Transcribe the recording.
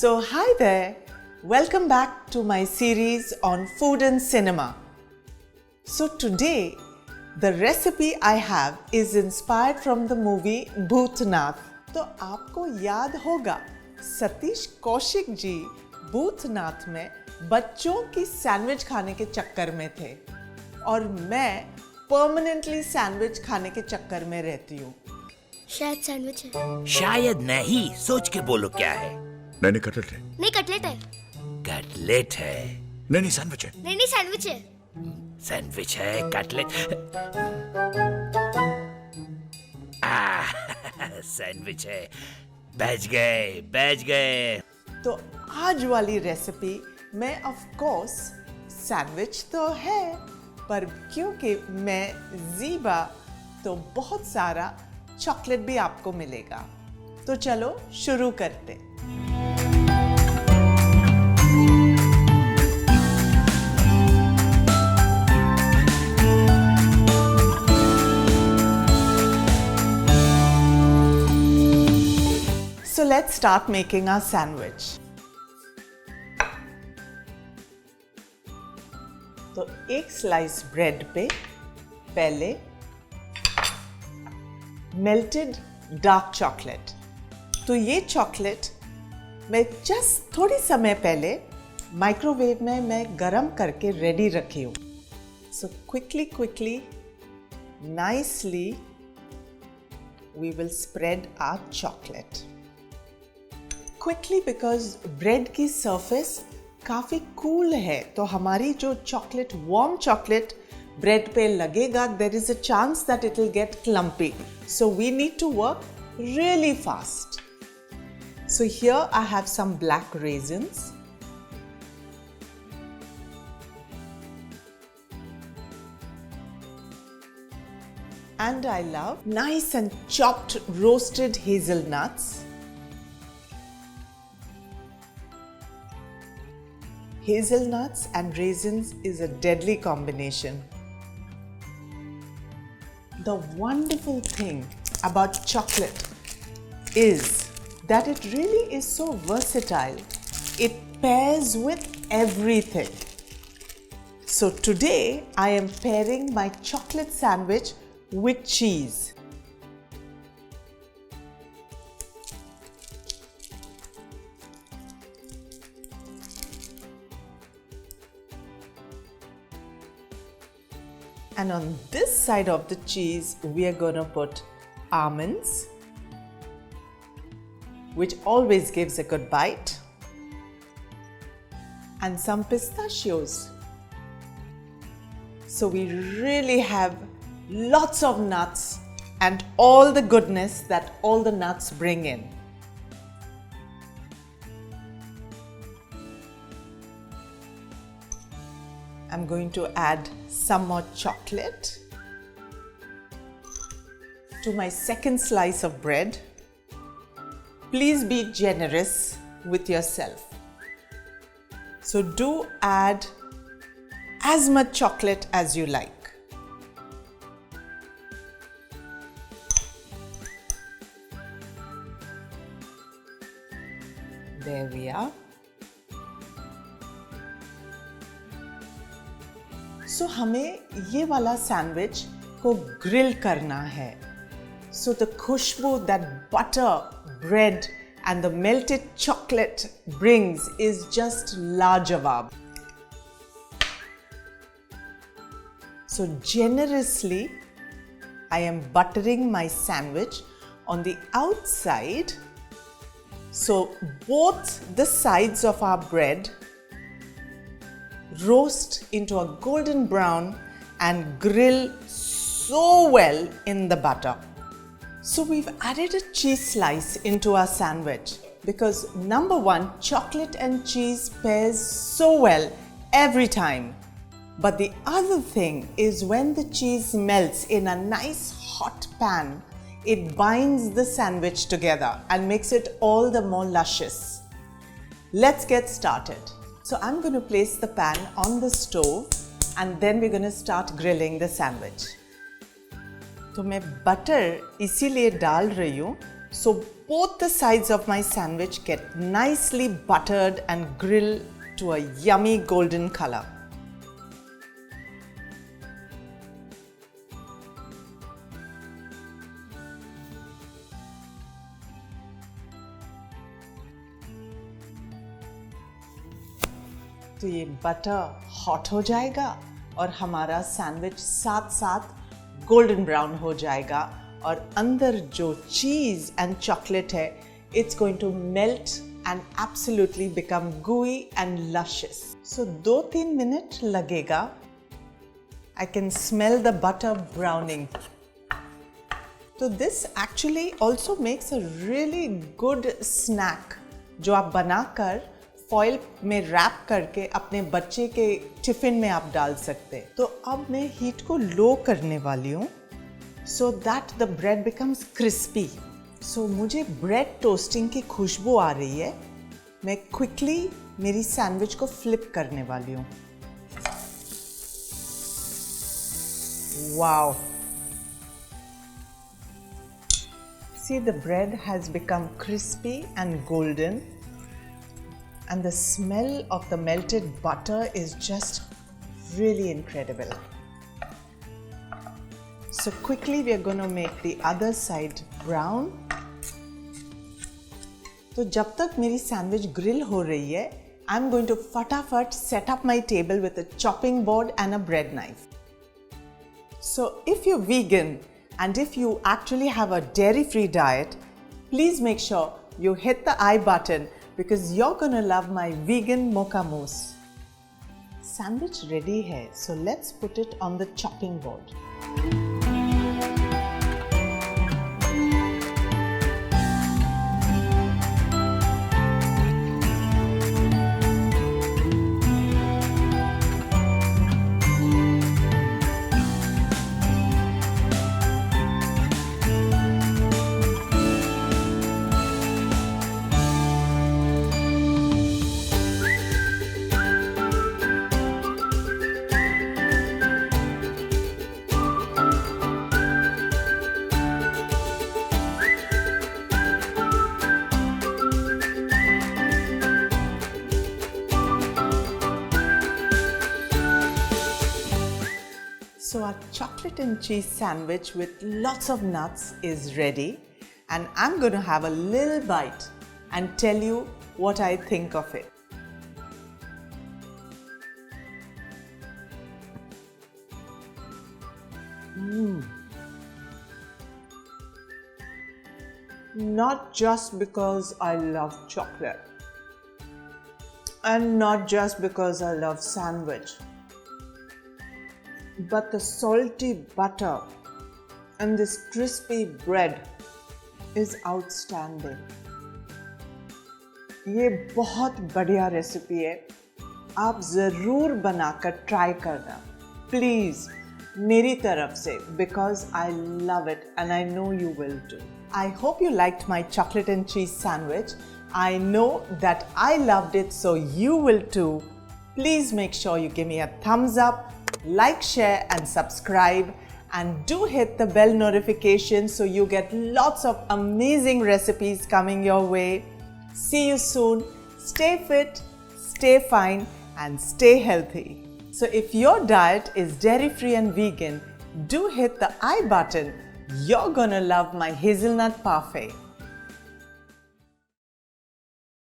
So hi there, welcome back to my series on food and cinema. So today the recipe I have is inspired from the movie Bhootnath. तो आपको याद होगा सतीश कौशिक जी भूतनाथ में बच्चों की sandwich खाने के चक्कर में थे और मैं परमानेंटली सैंडविच खाने के चक्कर में रहती हूँ। शायद सैंडविच है। शायद नहीं, सोच के बोलो क्या है। नहीं कटलेट है। नहीं कटलेट है। कटलेट है। नहीं सैंडविच है। नहीं सैंडविच है। सैंडविच है, कटलेट। सैंडविच है। बच गए। तो आज वाली रेसिपी में ऑफ कोर्स सैंडविच तो है, पर क्योंकि मैं ज़ीबा तो बहुत सारा चॉकलेट भी आपको मिलेगा। तो चलो शुरू करते। So let's start making our sandwich. तो एक स्लाइस ब्रेड पे पहले मेल्टेड डार्क चॉकलेट। तो ये चॉकलेट मैं जस्ट थोड़ी समय पहले माइक्रोवेव में मैं गरम करके रेडी रखी हूँ। So quickly nicely we will spread our chocolate. Quickly because bread की surface काफ़ी cool है, तो हमारी जो chocolate, warm chocolate bread पे लगेगा, there is a chance that it will get clumpy. So we need to work really fast. So here I have some black raisins. And I love nice and chopped roasted hazelnuts. Hazelnuts and raisins is a deadly combination. The wonderful thing about chocolate is that it really is so versatile. It pairs with everything. So today I am pairing my chocolate sandwich with cheese. And on this side of the cheese, we are going to put almonds, which always gives a good bite, and some pistachios. So we really have lots of nuts and all the goodness that all the nuts bring in. I'm going to add some more chocolate to my second slice of bread. Please be generous with yourself. So do add as much chocolate as you like. There we are. So हमें ये वाला sandwich को grill करना है. So the Khushboo that butter, bread and the melted chocolate brings is just लाजवाब. So generously I am buttering my sandwich on the outside. So both the sides of our bread roast into a golden brown and grill so well in the butter. So we've added a cheese slice into our sandwich because number one, chocolate and cheese pairs so well every time. But the other thing is when the cheese melts in a nice hot pan, it binds the sandwich together and makes it all the more luscious. Let's get started. So I'm going to place the pan on the stove and then we're going to start grilling the sandwich. तो मैं butter इसीलिए डाल रही हूँ so both the sides of my sandwich get nicely buttered and grilled to a yummy golden color. तो ये butter hot हो जाएगा और हमारा सैंडविच साथ साथ गोल्डन ब्राउन हो जाएगा और अंदर जो चीज़ एंड चॉकलेट है it's going to melt and absolutely become gooey and luscious. So 2-3 minute लगेगा. I can smell the butter browning. So this actually also makes a really good snack जो आप बनाकर फॉइल में रैप करके अपने बच्चे के टिफिन में आप डाल सकते हैं. तो अब मैं हीट को लो करने वाली हूँ so that the bread becomes crispy. So मुझे ब्रेड टोस्टिंग की खुशबू आ रही है. मैं क्विकली मेरी सैंडविच को फ्लिप करने वाली हूँ. Wow! See, the bread has become crispy and golden. And the smell of the melted butter is just really incredible. So quickly we are going to make the other side brown. तो जब तक मेरी sandwich grill हो रही है, I'm going to फटाफट set up my table with a chopping board and a bread knife. So if you're vegan and if you actually have a dairy-free diet, please make sure you hit the I button because you're gonna love my vegan mocha mousse. Sandwich ready hai, so let's put it on the chopping board. So our chocolate and cheese sandwich with lots of nuts is ready, and I'm going to have a little bite and tell you what I think of it. Not just because I love chocolate and not just because I love sandwich, but the salty butter and this crispy bread is outstanding. ये बहुत बढ़िया recipe है. आप ज़रूर बनाकर try करना please मेरी तरफ से, because I love it and I know you will too. I hope you liked my chocolate and cheese sandwich. I know that I loved it, so you will too. Please make sure you give me a thumbs up, like, share and subscribe, and do hit the bell notification so you get lots of amazing recipes coming your way. See you soon. Stay fit, stay fine and stay healthy. So if your diet is dairy-free and vegan, do hit the I button. You're gonna love my hazelnut parfait.